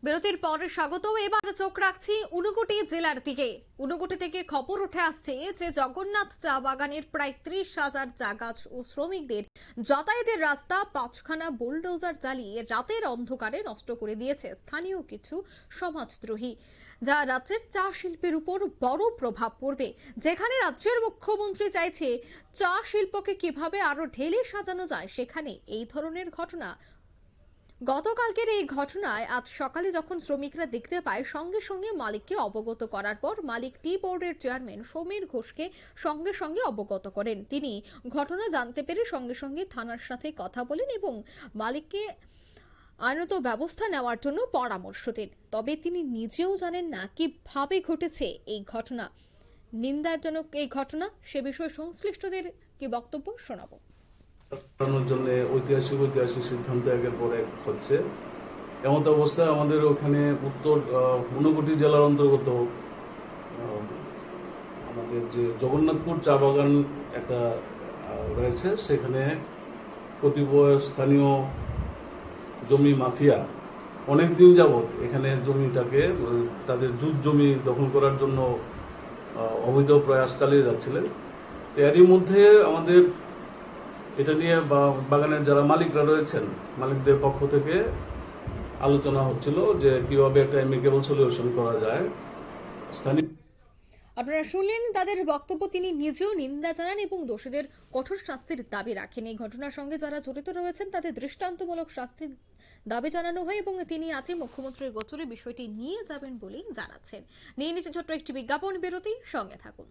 বিরতির পর স্বাগত। এবার চোখ রাখছি ঊনকোটি জেলার দিকে। ঊনকোটি থেকে খবর উঠে আসছে যে জগন্নাথ চা বাগানের প্রায় 30,000 চা গাছ ও শ্রমিকদের যাতায়াতের রাস্তা 5খানা বুলডোজার চালিয়ে রাতের অন্ধকারে নষ্ট করে দিয়েছে স্থানীয় কিছু সমাজদ্রোহী, যা রাজ্যের চা শিল্পের উপর বড় প্রভাব পড়বে। যেখানে রাজ্যের মুখ্যমন্ত্রী চাইছে চা শিল্পকে কিভাবে আরো ঢেলে সাজানো যায়, সেখানে এই ধরনের ঘটনা। গতকালকের এই ঘটনায় আজ সকালে যখন শ্রমিকরা দেখতে পায়, সঙ্গে সঙ্গে মালিককে অবগত করার পর মালিক টি বোর্ডের চেয়ারম্যান সমীর ঘোষকে সঙ্গে সঙ্গে অবগত করেন। তিনি ঘটনা জানতে পেরে সঙ্গে সঙ্গে থানার সাথে কথা বলেন এবং মালিককে আইনত ব্যবস্থা নেওয়ার জন্য পরামর্শ দেন। তবে তিনি নিজেও জানেন না কিভাবে ঘটেছে এই ঘটনা। নিন্দাজনক এই ঘটনা, সে বিষয়ে সংশ্লিষ্টদের কি বক্তব্য শোনাবো। জন্য ঐতিহাসিক সিদ্ধান্ত একের পর এক হচ্ছে। এমন অবস্থায় আমাদের ওখানে উত্তর ঊনকোটি জেলার অন্তর্গত আমাদের যে জগন্নাথপুর চা বাগান একটা রয়েছে, সেখানে কতিপয় স্থানীয় জমি মাফিয়া অনেকদিন যাবৎ এখানে জমিটাকে তাদের জুট জমি দখল করার জন্য অবৈধ প্রয়াস চালিয়ে যাচ্ছিলেন। এরই মধ্যে আমাদের এটা নিয়ে বাগানের যারা মালিকরা রয়েছেন, মালিকদের পক্ষ থেকে আলোচনা হচ্ছিল যে কিভাবে একটা অ্যামিকেবল সলিউশন করা যায়। স্থানীয় আপনারা শুনলেন তাদের বক্তব্য। তিনি নিজেও নিন্দা জানান এবং দোষীদের কঠোর শাস্তির দাবি রাখেন। এই ঘটনার সঙ্গে যারা জড়িত রয়েছেন তাদের দৃষ্টান্তমূলক শাস্তির দাবি জানানো হয় এবং তিনি আজই মুখ্যমন্ত্রীর গোচরে বিষয়টি নিয়ে যাবেন বলেই জানাচ্ছেন। নিয়ে নিচ্ছে ছোট্ট একটি বিজ্ঞাপন বিরতি, সঙ্গে থাকুন।